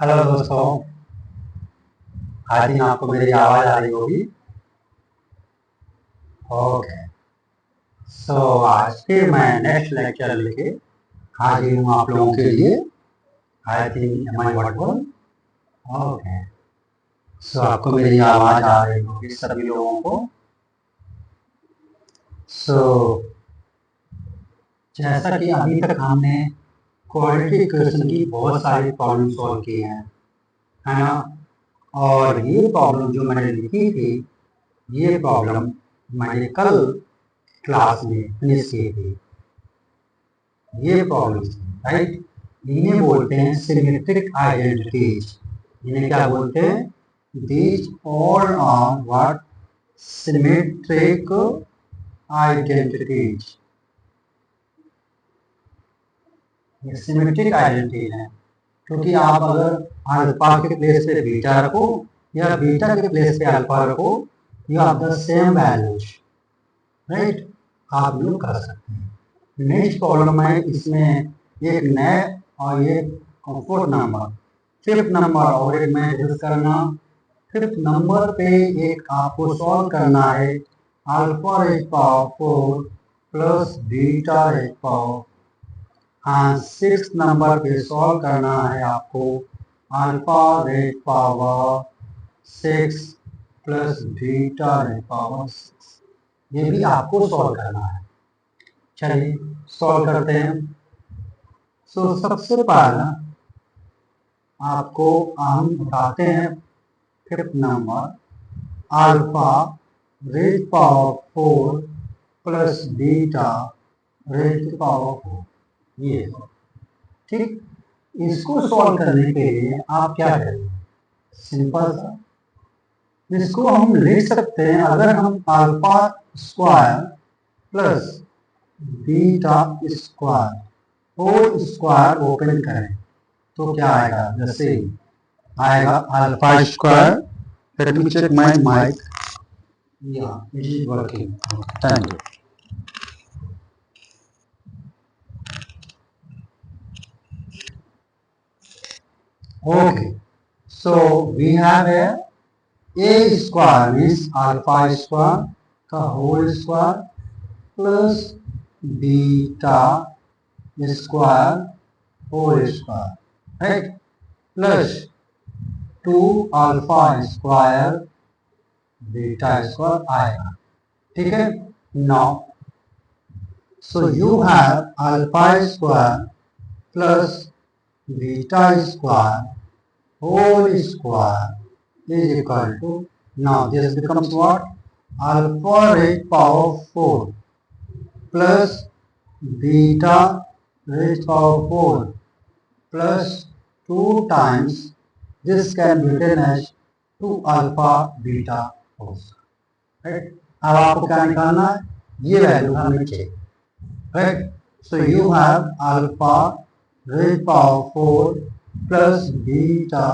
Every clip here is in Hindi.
हेलो दोस्तों। आई थिंक आपको मेरी आवाज़ आ रही होगी। ओके। सो आज फिर मैं नेक्स्ट लेक्चर लेके हाजिर हूँ आप लोगों के लिए। I think am I audible? Okay. So आपको मेरी आवाज़ आ रही होगी सभी लोगों को। सो जैसा कि अभी तक हमने क्वाड्रेटिक इक्वेशन की बहुत सारी प्रॉब्लम सॉल्व की हैं, है ना। और ये प्रॉब्लम जो मैंने लिखी थी, ये प्रॉब्लम मैंने कल क्लास में फिनिश की थी। ये प्रॉब्लम राइट, इन्हें बोलते हैं सिमेट्रिक आइडेंटिटीज। इन्हें क्या बोलते हैं? These all are what? Symmetric identities. ये सिमेट्रिक आइडेंटिटी है क्योंकि आप अगर अल्फा के प्लेस पे बीटा रखो या बीटा के प्लेस पे अल्फा रखो, you have the same values, right. आप लोग कर सकते हैं। नेक्स्ट प्रॉब्लम है, इसमें एक नए और एक फोर्थ नंबर, फिफ्थ नंबर और एक मैं डिस्कस करना। फिफ्थ नंबर पे एक आपको सॉल्व करना है alpha raise power 4 plus beta raise power. हाँ, सिक्स नंबर पे सॉल्व करना है आपको alpha raise power 6 plus beta raise power 6। ये भी आपको सॉल्व करना है। चलिए सॉल्व करते हैं। सबसे पहला आपको हम बताते हैं fifth number alpha raise power 4 plus beta raise power 4। ये ठीक। इसको सॉल्व करने के लिए आप क्या करेंगे? सिंपल सा, इसको हम लिख सकते हैं। अगर हम alpha square plus beta square whole square open करें तो क्या आएगा? जैसे आएगा alpha square. Let me check my mic. Yeah it is working. Thank you. Okay, so we have a square means alpha square का whole square plus beta square whole square, right? Plus 2 alpha square beta square आएगा, ठीक है। Now, so you have alpha square plus beta square whole square is equal to, now this becomes what? Alpha raised power 4 plus beta raised power 4 plus 2 times this can be written as 2 alpha beta whole square, right? अब आपको क्या निकालना है? ये वैल्यू हमें चाहिए, right? So you have alpha raised power 4 plus beta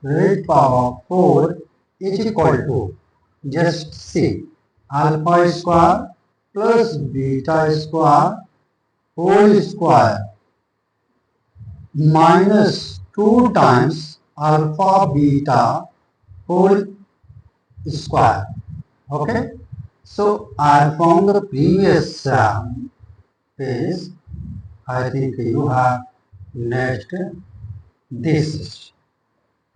raised power 4 is equal to, just see, alpha square plus beta square whole square minus 2 times alpha beta whole square. Okay, so I found the previous page. I think you have next this.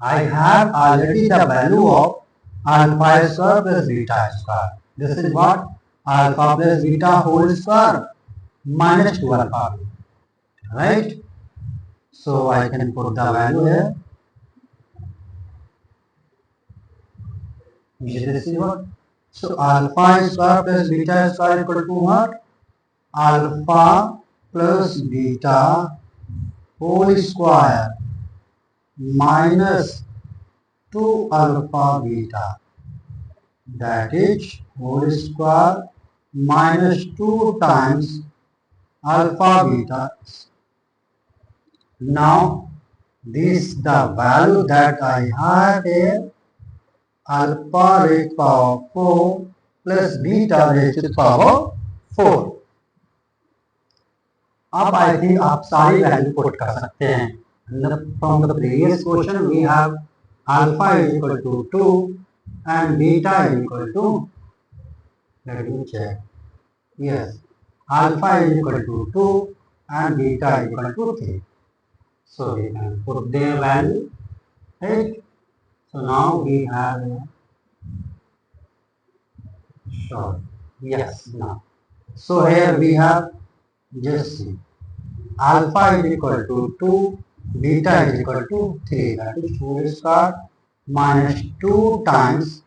I have already the value of alpha square plus beta square. This is what? Alpha plus beta whole square minus 2 alpha beta, right? So I can put the value here. This is what? So alpha square plus beta square equal to what? Alpha plus beta whole square minus 2 alpha beta, that is whole square minus 2 times alpha beta. Now this the value that I had here, alpha raised power 4 plus beta raised power 4. अब आई थिंक आप सारी वैल्यू पुट कर सकते हैं। From the previous question, we have alpha is equal to 2 and beta is equal to, let me check. Yes, alpha is equal to 2 and beta is equal to 3. So we can put their value, right? So now we have a short. Yes, now. So here we have, just see, alpha is equal to 2, beta is equal to 3, that is 4 square minus 2 times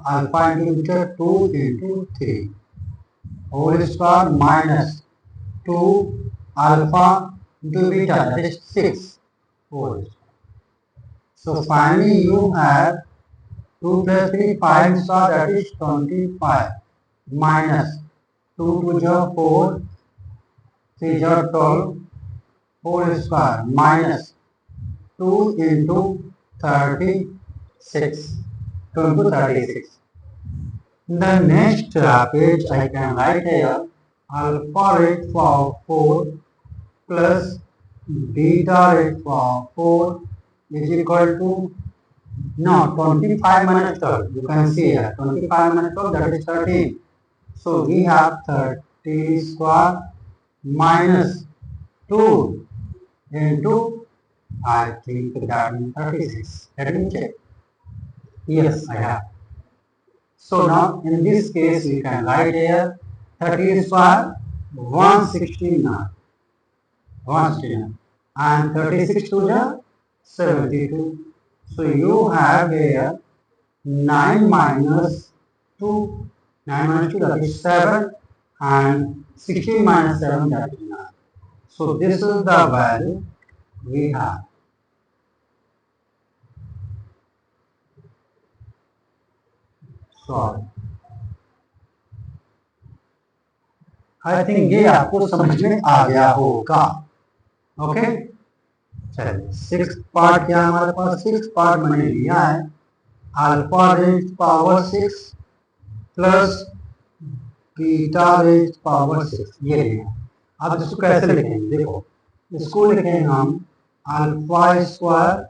alpha into beta, 2 into 3 whole square minus 2 alpha into beta, that is 6 whole square. So finally you have 2 plus 3, 5 square, that is 25 minus 2 to the 4, 3 the 12 whole square minus 2 into 36, 2 into 36. The next page I can write here alpha rate for 4 plus beta rate for 4 is equal to, no, 25 minus 12. You can see here 25 minus 12, that is 13. So we have 30 square minus 2 into, I think that is 36. Let me check. Yes, I have. So now in this case we can write here 30 square 169, 169 and 36 to the 72. So you have here 9 minus 2, 9 minus 2, that is 7, and 16 minus 7, that is 9. So this is the value we have. So I think ये आपको समझ में आ गया होगा. ओके, चलिए 6 पार्ट क्या हमारे पास, 6 पार्ट मैंने लिया है. Alpha raise power 6 plus beta raise power 6 ये लिया. अब इसको कैसे लिखेंगे, देखो इसको लिखेंगे हम alpha square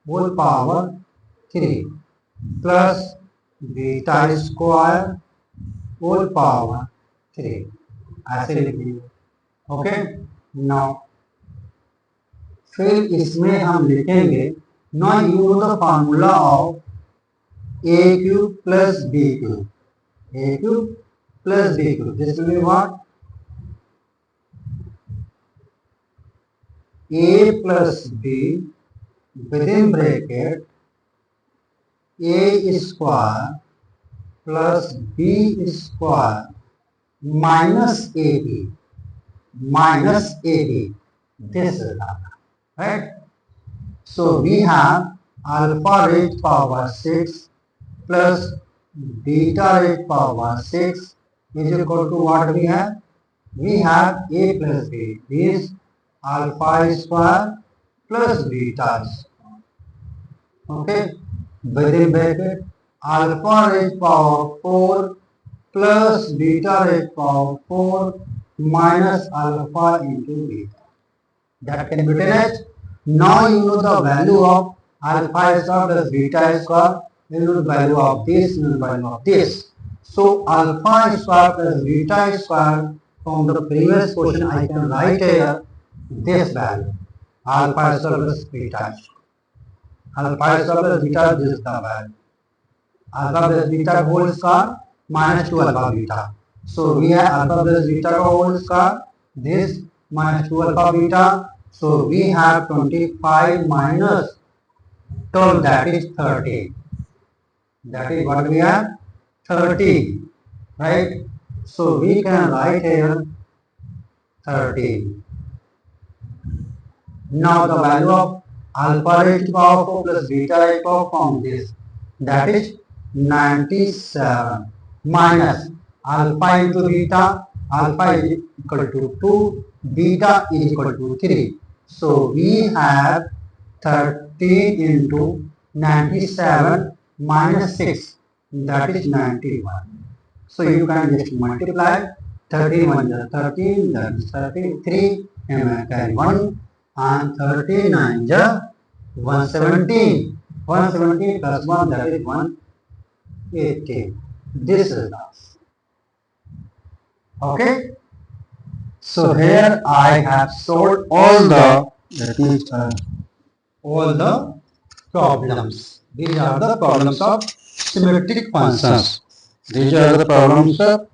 whole power 3 plus beta square whole power 3 ऐसे लिखेंगे. ओके, नाउ फिर इसमें हम लिखेंगे now use the formula of a cube plus b cube, a cube plus b cube. This will be what, a plus b within bracket a square plus b square minus ab, minus ab. This is right. So we have alpha raised power 6 plus beta raised power 6 is equal to what we have? We have a plus b is alpha square plus beta square. Okay, within bracket alpha raised power 4 plus beta raised power 4 minus alpha into beta. That can be written as, now you know the value of alpha square plus beta square, you know the value of this, you know the value of this. So alpha square plus beta square, from the previous question I can write here this value, alpha square plus beta square. Alpha square plus beta, this is the value. Alpha plus beta whole square minus 2 alpha beta. So we have alpha plus beta whole square, this minus 2 alpha beta. So we have 25 minus 12, that is 30. That is what we have, 30, right? So we can write here 30. Now the value of alpha raised to power 4 plus beta raised to power from this, that is 97 minus alpha into beta, alpha is equal to 2, beta is equal to 3. So we have 13 into 97 minus 6, that is 91. So you can just multiply 13 1 13, that is 33, and carry 1 and 39 ja 117. 117 plus 1, that is 118. This is the answer. Okay. So here I have solved all the, let me start, all the problems. These are the problems of symmetric functions. These are the problems of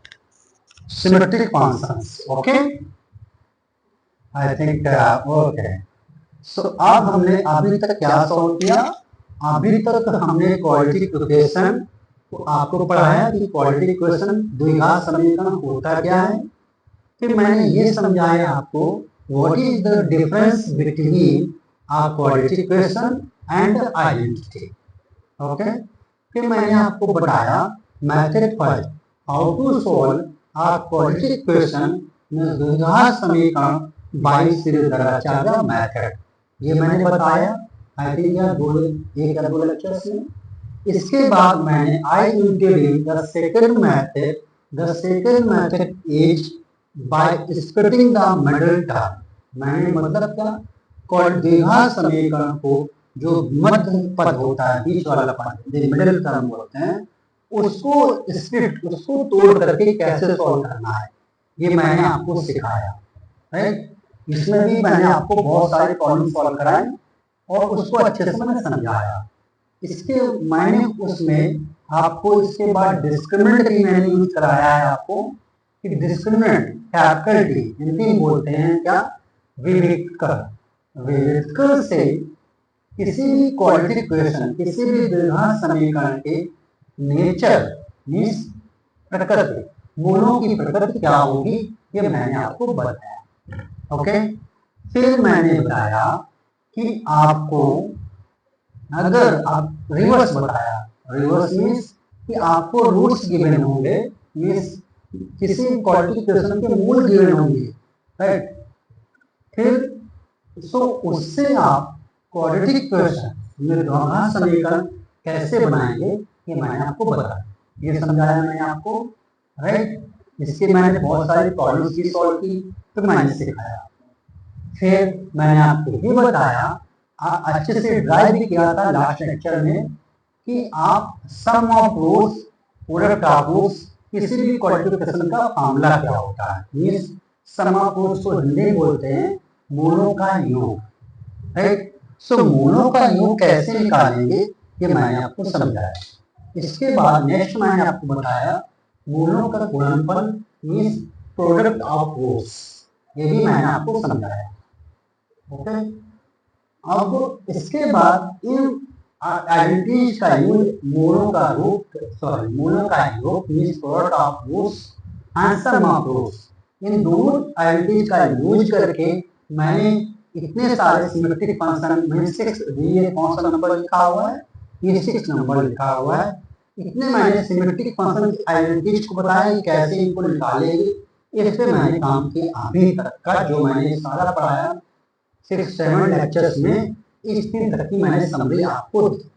symmetric functions. Okay. I think okay. So अब हमने अभी तक क्या सॉल्व किया? अभी तक हमने क्वाड्रेटिक इक्वेशन को आपको पढ़ाया कि क्वाड्रेटिक इक्वेशन द्विघात समीकरण होता क्या है। फिर मैंने ये समझाया आपको what is the difference between a quadratic equation and identity. Okay. फिर मैंने आपको बताया method first how to solve a quadratic equation में द्विघात समीकरण बाय श्रीधराचार्य मेथड। ये मैंने बताया आई थिंक यार दो लेक्चर्स में। इसके बाद मैंने I introduce the second method. The second method is by splitting the middle term. मैंने मतलब क्या, द्विघात समीकरण को जो मध्य पद होता है, बीच वाला पद, जो मिडिल टर्म बोलते हैं, उसको स्प्लिट, उसको तोड़ करके कैसे सॉल्व करना है, ये मैंने आपको सिखाया। राइट। इसमें भी मैंने आपको बहुत सारे प्रॉब्लम सॉल्व कराए और उसको अच्छे से मैंने समझाया। इसके मैंने उसमें आपको इसके बाद डिस्क्रिमिनेंट भी मैंने यूज कराया है आपको कि डिस्क्रिमिनेंट कैपिटल डी हिंदी में बोलते हैं क्या, विविक्तर। विविक्तर से किसी भी क्वाड्रेटिक इक्वेशन, किसी भी द्विघात समीकरण के नेचर मींस प्रकृति, मूलों की प्रकृति क्या होगी, ये मैंने आपको बताया। ओके। फिर मैंने बताया कि आपको अगर आप रिवर्स बताया, रिवर्स मींस कि आपको रूट्स गिवन होंगे, मींस किसी क्वाड्रेटिक इक्वेशन के मूल गिवन होंगे। राइट। फिर सो उससे आप क्वाड्रेटिक इक्वेशन में द्विघात समीकरण कैसे बनाएंगे, ये मैंने आपको बताया, ये समझाया मैंने आपको। राइट। इसके मैंने बहुत सारी प्रॉब्लम्स भी सॉल्व की, फिर मैंने सिखाया। फिर मैंने आपको ये बताया, अच्छे से ड्राइव भी किया था लास्ट लेक्चर में, कि आप sum of roots, product of roots, किसी भी क्वाड्रेटिक इक्वेशन का फार्मूला क्या होता है। मींस सम ऑफ रूट्स को हिंदी में बोलते हैं मूलों का योग। राइट। सो मूलों का योग कैसे निकालेंगे, ये मैंने आपको समझाया। इसके बाद नेक्स्ट मैंने आपको बताया मूलों का गुणनफल मींस प्रोडक्ट ऑफ रूट्स, ये भी मैंने आपको समझाया। ओके। अब इसके बाद इन आइडेंटिटीज का यूज, मूलों का रूट, सॉरी मूलों का योग means product of roots and sum of roots, इन दोनों आइडेंटिटीज का यूज करके मैंने इतने सारे सिमेट्रिक फंक्शन में 6, ये कौन सा नंबर लिखा हुआ है, ये 6 नंबर लिखा हुआ है, इतने मैंने सिमेट्रिक फंक्शन की आइडेंटिटीज को बताया कि कैसे इनको निकालेंगे। इस पे मैंने काम किया अभी तक का, जो मैंने सारा पढ़ाया 6-7 लेक्चर्स में, इस दिन तक की मैंने समरी आपको दी।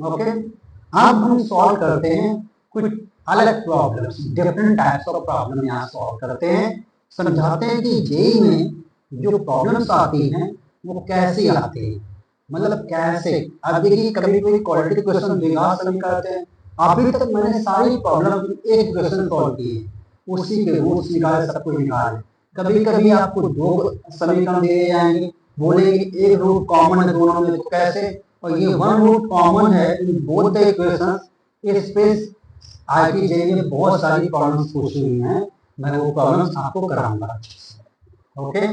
ओके। अब हम सॉल्व करते हैं कुछ अलग problems, different types of problem यहाँ सॉल्व करते हैं, समझाते हैं कि जेई में जो प्रॉब्लम्स आती हैं वो कैसे आती है, मतलब कैसे। अब देखिए कभी कोई क्वाड्रेटिक इक्वेशन द्विघात समीकरण करते हैं, अभी तक मैंने सारी प्रॉब्लम एक इक्वेशन सॉल्व की है, उसी के रूट्स निकाले, सब कुछ निकाले। कभी कभी आपको दो समीकरण दिए जाएंगे, बोलेंगे एक रूट कॉमन है दोनों में, तो कैसे, और ये वन रूट कॉमन है इन बोथ द इक्वेशंस। इस पे आईटीजे में बहुत सारी प्रॉब्लम्स पूछी हुई हैं, मैं वो प्रॉब्लम्स आपको कराऊंगा। ओके।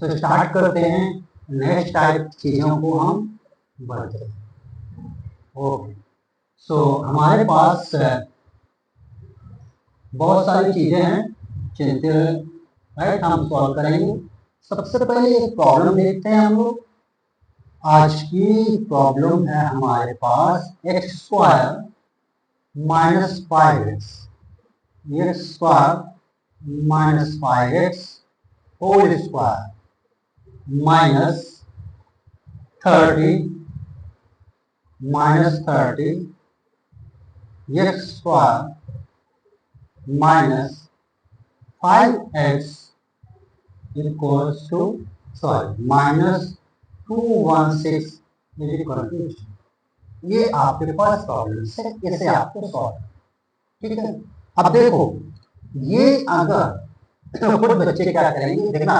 सो स्टार्ट करते हैं, नेक्स्ट टाइप चीजों को हम बढ़ते हैं। ओके। सो हमारे पास बहुत सारी चीजें हैं, चिंतित, राइट, हम सॉल्व करेंगे। सबसे पहले एक प्रॉब्लम देखते हैं हम लोग। आज की प्रॉब्लम है हमारे पास x² minus 5x, x² minus 5x whole square minus 30 minus 30 x² minus 5x equals to sorry -216 equal to, ये आपके पास प्रॉब्लम है, इसे आपको सॉल्व, ठीक है। अब देखो ये अगर तो खुद बच्चे क्या करेंगे देखना,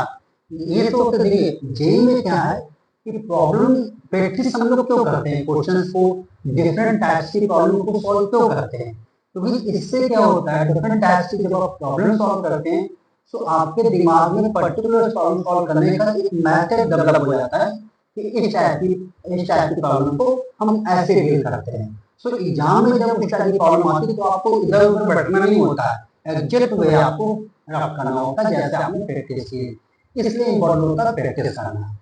ये तो देखिए जेई में क्या है कि प्रॉब्लम प्रैक्टिस हम लोग क्यों करते हैं, क्वेश्चंस को डिफरेंट टाइप्स की प्रॉब्लम को सॉल्व क्यों करते हैं, क्योंकि इससे क्या होता है डिफरेंट टाइप्स की जब आप प्रॉब्लम सॉल्व करते हैं तो आपके दिमाग में पर्टिकुलर प्रॉब्लम सॉल्व करने का एक मेथड डेवलप हो जाता है कि इस टाइप की प्रॉब्लम को हम ऐसे डील करते हैं। सो एग्जाम में जब इस टाइप की प्रॉब्लम आती है तो आपको इधर उधर भटकना नहीं होता है, एग्जैक्ट वे आपको रफ करना होता है जैसे आपने प्रैक्टिस की, इसलिए इम्पोर्टेंट होता है प्रैक्टिस करना।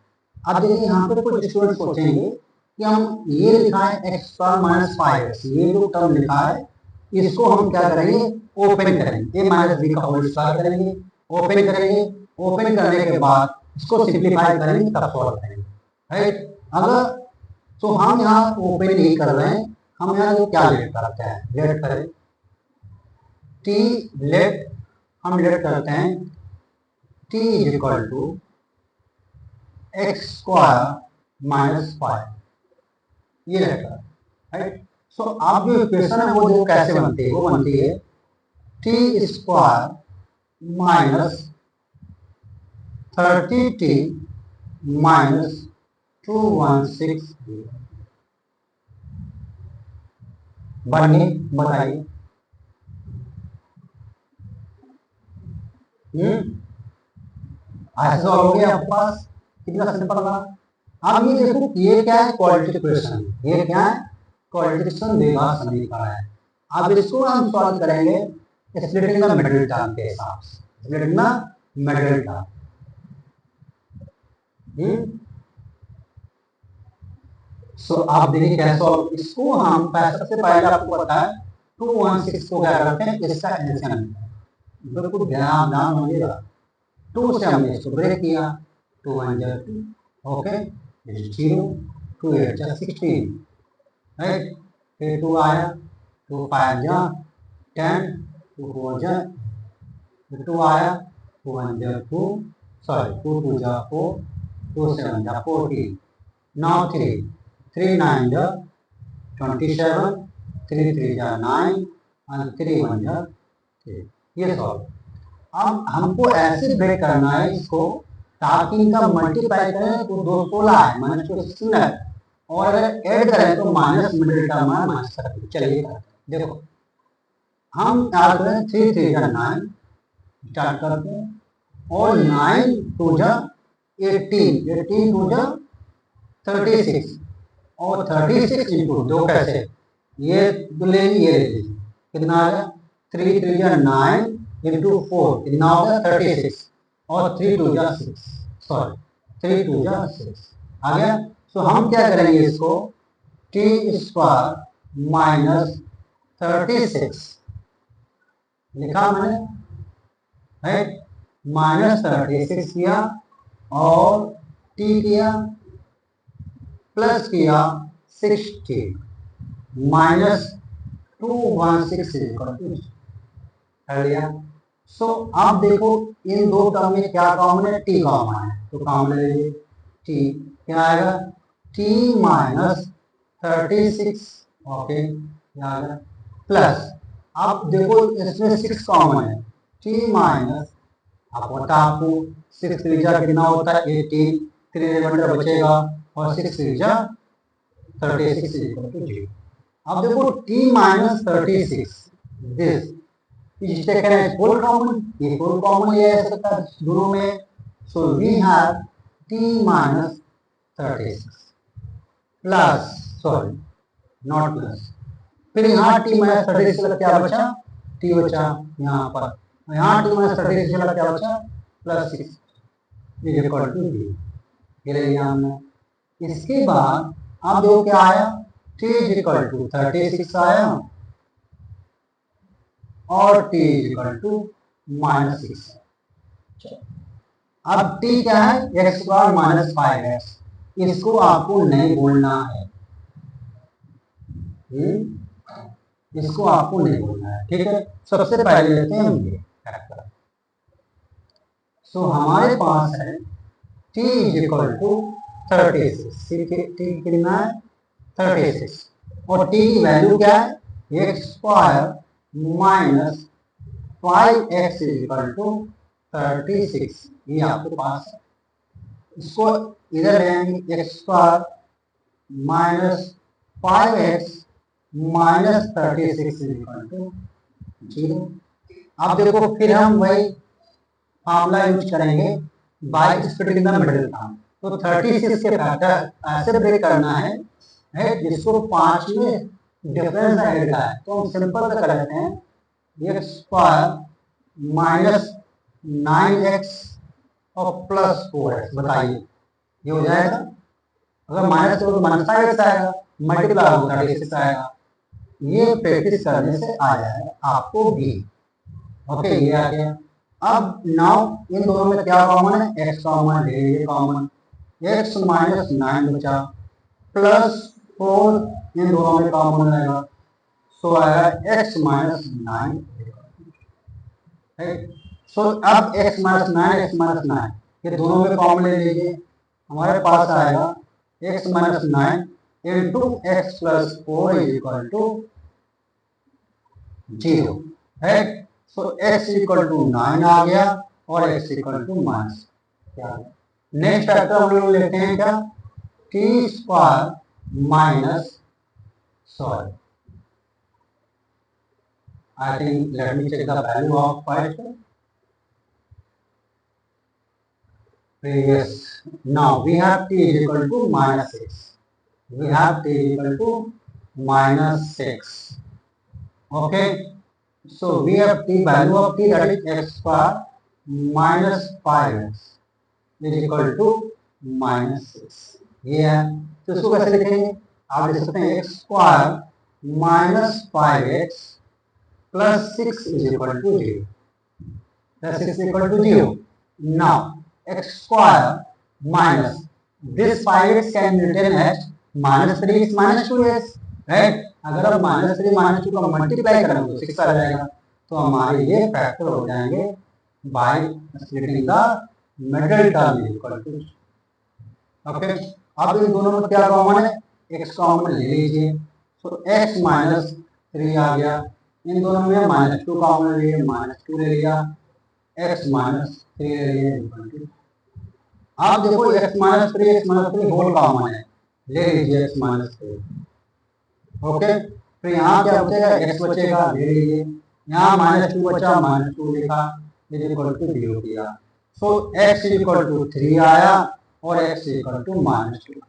अब देखिए यहाँ पे कुछ स्टूडेंट सोचेंगे कि हम ये लिखा है x स्क्वायर माइनस 5x, ये जो टर्म लिखा है इसको हम क्या करेंगे ओपन करेंगे, a माइनस बी का होल स्क्वायर करेंगे, ओपन करेंगे, ओपन करने के बाद इसको सिंप्लीफाई करेंगे तब सॉल्व करेंगे, राइट। अगर तो हम यहाँ ओपन नहीं कर रहे हैं, हम यहाँ जो क्या लेट करते हैं, लेट करें t लेट, हम लेट करते हैं t is equal to x square minus 5, ये रहेगा, राइट। सो आप जो इक्वेशन है वो जो कैसे बनती है, वो बनती है T square minus 30t minus 216 बनिए, बताइए। ऐसा सॉल्व हो गया आपके पास, कितना सिंपल रहा। अब ये देखो ये क्या है क्वाड्रेटिक इक्वेशन, ये क्या है क्वाड्रेटिक द्विघात समीकरण है। अब इसको हम सॉल्व करेंगे स्प्लिटिंग द मिडिल टर्म के हिसाब से, स्प्लिटिंग द मिडिल टर्म। सो आप देखिए कैसे सॉल्व, इसको हम सबसे पहले आपको पता है 216 को क्या करते हैं इसका एलसीएम, बिल्कुल ध्यान ध्यान होइएगा, 2 से हमने इसको ब्रेक किया, 2 1 जा 2, ओके 0, 2 8 जा 16, राइट। फिर 2 आया, 2 5 जा 10, 2 4 जा, फिर 2 आया, 2 1 जा 2, सॉरी 2 2 जा 4, 2 7 जा 14, now 3 3 9 जा 27, 3 3 जा 9 और 3 1 जा 3, ये सॉल्व। अब हमको ऐसे ब्रेक करना है इसको ताकि इनका मल्टीप्लाई करें तो 2 16 है, माइनस 2 16 है, और अगर ऐड करें तो माइनस मिडिल टर्म है माइनस 30। चलिए देखो हम याद करें 3 3 जा 9 स्टार्ट करते हैं, और 9 2 जा 18, 18 2 जा 36, और 36 इंटू 2 कैसे, ये ले लीजिए कितना आ गया, 3 3 जा 9 इंटू 4 कितना होगा 36, और 3 2 जा 6, सॉरी 3 2 जा 6 आ गया। सो हम क्या करेंगे इसको टी स्क्वायर माइनस 36 लिखा मैंने, राइट, माइनस 36 किया और टी किया प्लस किया 60 माइनस 216 कर लिया। सो अब देखो इन दो टर्म में क्या कॉमन है, टी कॉमन है, तो कॉमन ले लीजिए टी, क्या आएगा टी माइनस 36, ओके क्या आएगा प्लस, अब देखो इसमें 6 कॉमन है, टी माइनस, अब होता आपको 6 त्रिज्या कितना होता है 18, 3 रिमाइंडर बचेगा और 6 त्रिज्या 36 इक्वल टू 0। अब देखो t minus 36 this is taken as full common, ये फुल कॉमन ले सकता है दोनों में, so we have t minus 36 plus, sorry not plus, फिर यहाँ t माइनस 36 लग क्या बचा, t बचा यहाँ पर, यहाँ t माइनस 36 लग क्या बचा प्लस 6 इज इक्वल टू 0, ये ले लिया हमने। इसके बाद अब देखो क्या आया t इज इक्वल टू 36 आया और t is equal to minus 6। अब t क्या है एक्स स्क्वायर माइनस 5x, इसको आपको नहीं बोलना है, इसको आपको नहीं बोलना है, ठीक है। सबसे पहले लेते हैं हम ये फैक्टर। सो हमारे पास है t is equal to 36, t कितना है 36, और t की वैल्यू क्या है x square minus 5x is equal to 36, ये आपके पास है। इसको इधर लेंगे x square minus 5x minus 36 is equal to 0। अब देखो फिर हम वही फार्मूला यूज करेंगे by split in the middle term. तो 36 के फैक्टर ऐसे ब्रेक करना है जिसको 5 में डिफरेंस ऐड का है, तो हम सिंपल से कर लेते हैं एक्स स्क्वायर माइनस 9x और प्लस 4x, बताइए ये हो जाएगा। अगर माइनस हो तो माइनस 5x आएगा, मल्टीप्लाई हो 36 आएगा। ये प्रैक्टिस करने से आ जाएगा आपको भी। ओके, ये आ गया। अब नाउ इन दोनों में क्या कॉमन है, एक्स कॉमन है, ये कॉमन, एक्स माइनस 9 बचा प्लस 4 इन दोनों में कॉमन रहेगा, सो आएगा एक्स माइनस 9। सो अब एक्स माइनस 9 ये दोनों में कॉमन ले लीजिए, हमारे पास आएगा x minus 9 into x plus 4 is equal to 0 है। सो x इक्वल टू 9 आ गया और x इक्वल टू माइनस क्या। नेक्स्ट फैक्टर हम लोग लेते हैं क्या, t स्क्वायर माइनस, sorry I think let me check the value of first. Yes, now we have t is equal to minus 6. We have t is equal to minus 6. Okay. So we have t value of t, that is x square minus 5x is equal to minus 6. ये है, तो इसको कैसे लिखेंगे, आप लिख सकते हैं x square minus 5x plus 6 is equal to 0, plus 6 equal to 0। Now x square minus this 5x can be written as minus 3x minus 2x, right. अगर आप माइनस 3 माइनस 2 का मल्टीप्लाई करेंगे तो 6 आ जाएगा, तो हमारे ये फैक्टर हो जाएंगे by splitting the middle term equal to. Okay, अब इन दोनों में क्या कॉमन है, x कॉमन ले लीजिए, तो x माइनस 3 आ गया, इन दोनों में माइनस 2 कॉमन ले लिया, माइनस 2 ले लिया, x माइनस 3 ले लिया इक्वल टू। आप देखो x माइनस 3 होल कॉमन है, ले लीजिए x माइनस 3। ओके, तो यहाँ क्या बचेगा, x बचेगा, ले लीजिए, यहाँ माइनस 2 बचा, माइनस 2 लिखा, इज इक्वल टू 0 किया। सो x इक्वल टू 3 आया और x इक्वल टू माइनस 2।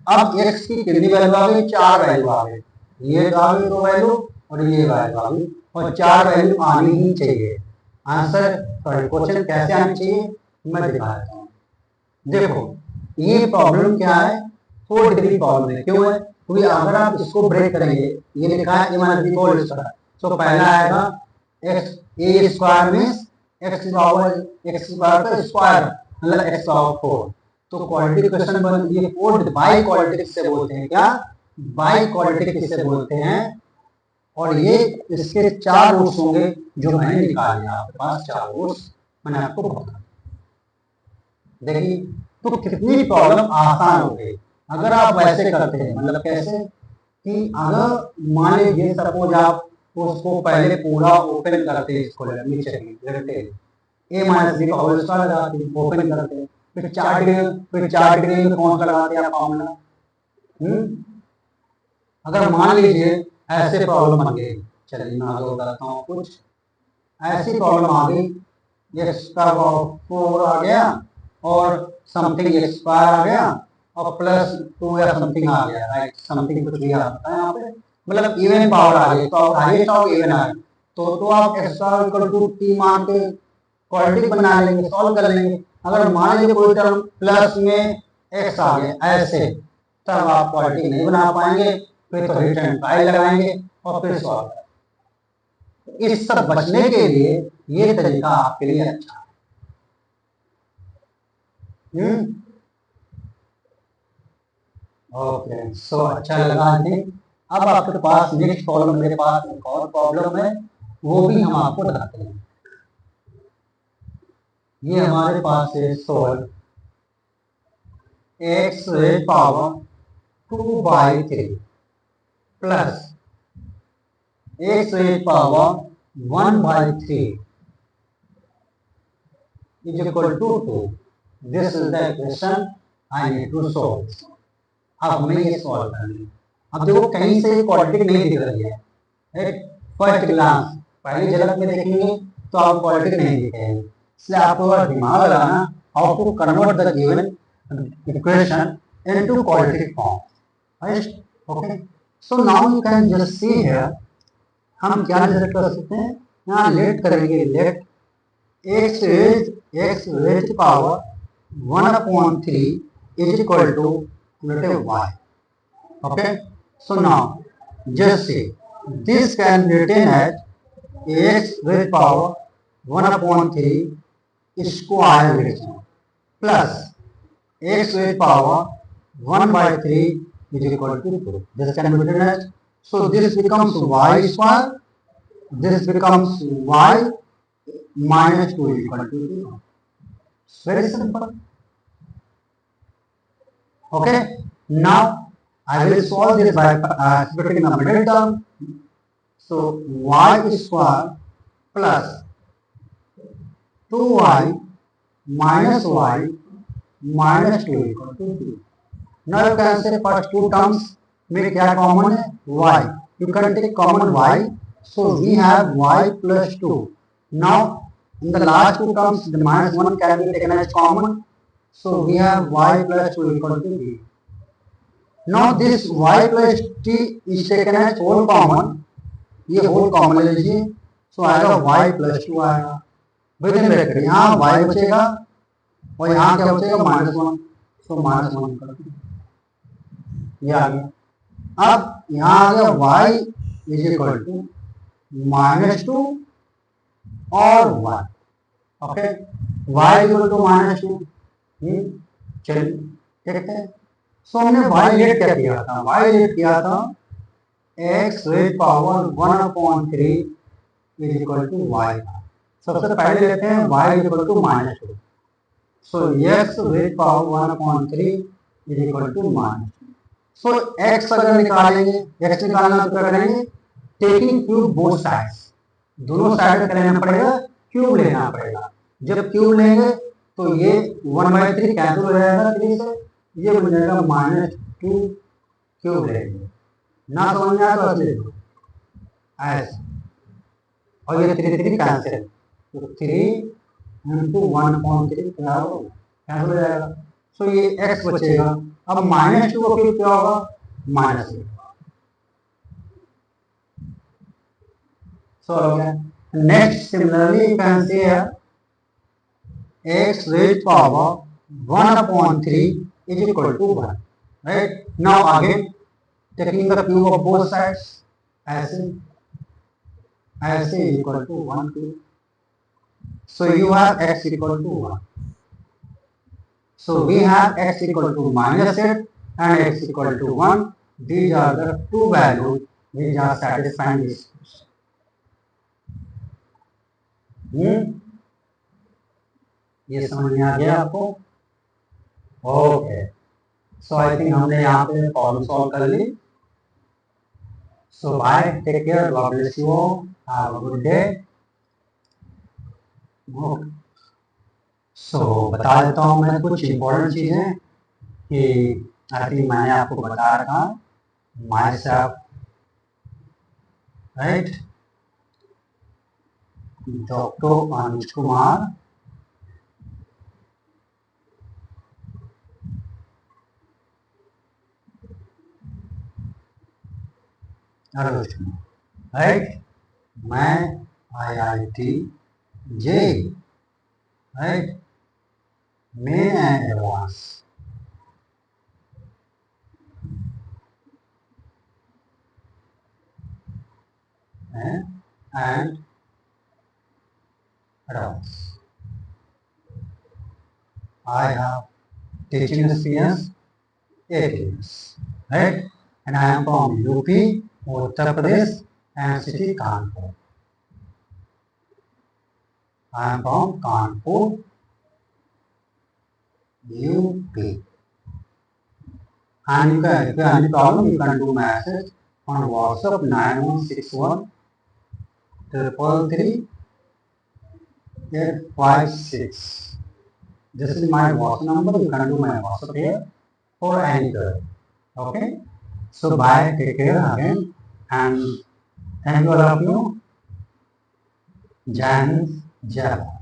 अब x की कितनी वैल्यू आ गई, 4 वैल्यू आ गई, ये आ गई 2 वैल्यू और ये वैल्यू आ गई, और 4 वैल्यू आनी ही चाहिए। आंसर क्वेश्चन कैसे आनी चाहिए मैं दिखा देता हूँ। देखो ये प्रॉब्लम क्या है, 4 डिग्री प्रॉब्लम है, क्यों है, क्योंकि अगर आप इसको ब्रेक करेंगे, ये लिखा है a minus b whole square, तो पहला आएगा x a square means x power x square का स्क्वायर मतलब x पावर 4। तो क्वाड्रेटिक इक्वेशन बन, ये 4 बाई क्वाड्रेटिक से बोलते हैं, क्या बाई क्वाड्रेटिक किसे बोलते हैं, और ये इसके 4 रूट्स होंगे जो मैंने निकाले, आपके पास 4 रूट्स मैंने आपको बता। देखिए तो कितनी प्रॉब्लम आसान हो गई अगर आप वैसे करते हैं, मतलब कैसे कि अगर मान लीजिए सपोज आप उसको पहले पूरा ओपन करते हैं, इसको नीचे लेते हैं, a माइनस b का होल स्क्वायर लगाते हैं, ओपन करते हैं, फिर 4 डिग्री में कौन सा लगाते हैं आप फॉर्मूला। अगर मान लीजिए ऐसे प्रॉब्लम आ गई, चलिए मैं आगे बताता हूँ, कुछ ऐसी प्रॉब्लम आ गई, x का 4 आ गया और समथिंग x स्क्वायर आ गया और प्लस 2 या समथिंग आ गया, राइट, समथिंग कुछ भी आता है यहाँ पे, मतलब इवन पावर आ गई, तो हाईएस्ट ऑफ इवन आ गई, तो आप x square equal to t मान के क्वाड्रेटिक बना लेंगे, सॉल्व कर लेंगे। अगर मान लीजिए कोई टर्म प्लस में x आ गया ऐसे, तब आप क्वाड्रेटिक नहीं बना पाएंगे, फिर तो हिट एंड ट्राई लगाएंगे और फिर सॉल्व करेंगे। इस सब बचने के लिए ये तरीका आपके लिए अच्छा है। ओके, सो अच्छा लगा आई थिंक। अब आपके पास नेक्स्ट प्रॉब्लम, मेरे पास एक और प्रॉब्लम है, वो भी हम आपको बताते हैं। ये हमारे पास है solve x raised power 2 by 3 plus x raised power 1 by 3 is equal to 2. This is the equation I need to solve. अब हमें ये सॉल्व करना है। अब देखो कहीं से क्वाड्रेटिक नहीं दिख रही है, फर्स्ट ग्लांस पहली झलक में देखेंगे तो आप क्वाड्रेटिक नहीं दिखेंगे, इसलिए आपको दिमाग लगाना how to convert the given equation into quadratic form, right? Okay, so now you can just see here, हम क्या लेट कर सकते हैं, यहाँ लेट करेंगे, let x raised power 1/3 is equal to relative y. Okay, so now just see, this can be written as x raised power 1/3 square ratio plus x raised power 1 by 3 is equal to 2. This can be written as, so this becomes y square, this becomes y minus 2 is equal to 2. It's very simple. Okay, now I will solve this by splitting the middle term. So y square plus 2y minus y minus 2 equal to 2. Now you can say first two terms में क्या common है, y. You can take common y. So we have y plus 2. Now in the last two terms the minus 1 can be taken as common. So we have y plus 2 equal to b. Now this y plus t is taken as whole common. ये whole common ले लीजिए, so आएगा y plus 2 आएगा, विदिन ब्रैकेट यहाँ y बचेगा और यहाँ क्या बचेगा -1, so -1 कर दो, ये आ गया। अब यहाँ आ गया y इज इक्वल टू -2 और 1, ओके, y इक्वल टू -2, चलिए देखते हैं। सो हमने y लेट क्या किया था, y लेट किया था x raise power 1/3 is equal to y। सबसे पहले लेते हैं y is equal to -2, so x raise power 1/3 is equal to -2। So x अगर निकालेंगे, x निकालना तो क्या करेंगे, टेकिंग क्यूब बोथ साइड्स, दोनों साइड का लेना पड़ेगा, क्यूब लेना पड़ेगा। जब क्यूब लेंगे तो ये 1/3 कैंसिल हो जाएगा 3 से, ये बन जाएगा -2 क्यूब लेंगे। ना समझ में आया तो ऐसे देखो ऐसे, और ये 3 कैंसिल, तो 3 इंटू 1/3 क्या हो, कैंसिल हो जाएगा। सो ये x बचेगा। अब -2 का क्यूब क्या होगा, -1। सो हो गया। Next similarly you can say x raised power 1/3 is equal to 1, right? Now again taking the cube of both sides, ऐसे equal to 1 cube. So you have x equal to 1. So we have x equal to -8 and x equal to 1. These are the two values which are satisfying this question. ये समझ में आ गया आपको? ओके, सो आई थिंक हमने यहाँ पे प्रॉब्लम सॉल्व कर ली। So bye, take care, God bless you, have a good day. So बता देता हूँ मैं कुछ इम्पोर्टेंट चीजें कि आई थिंक मैंने आपको बता रखा, my self, right, doctor Anuj Kumar, right, मैं IIT JEE, right, main and advance, and adults. I have teaching experience 8 years, right? And I am from UP, Uttar Pradesh, and city Kanpur. I am from Kanpur, UP. And you can, if you have any problem, you can do message on WhatsApp 9161 333 856. This is my WhatsApp number. You can do my WhatsApp here or anywhere. Okay. So bye. Take care again. And thank you all of you. Jai Hind, Jai Bharat.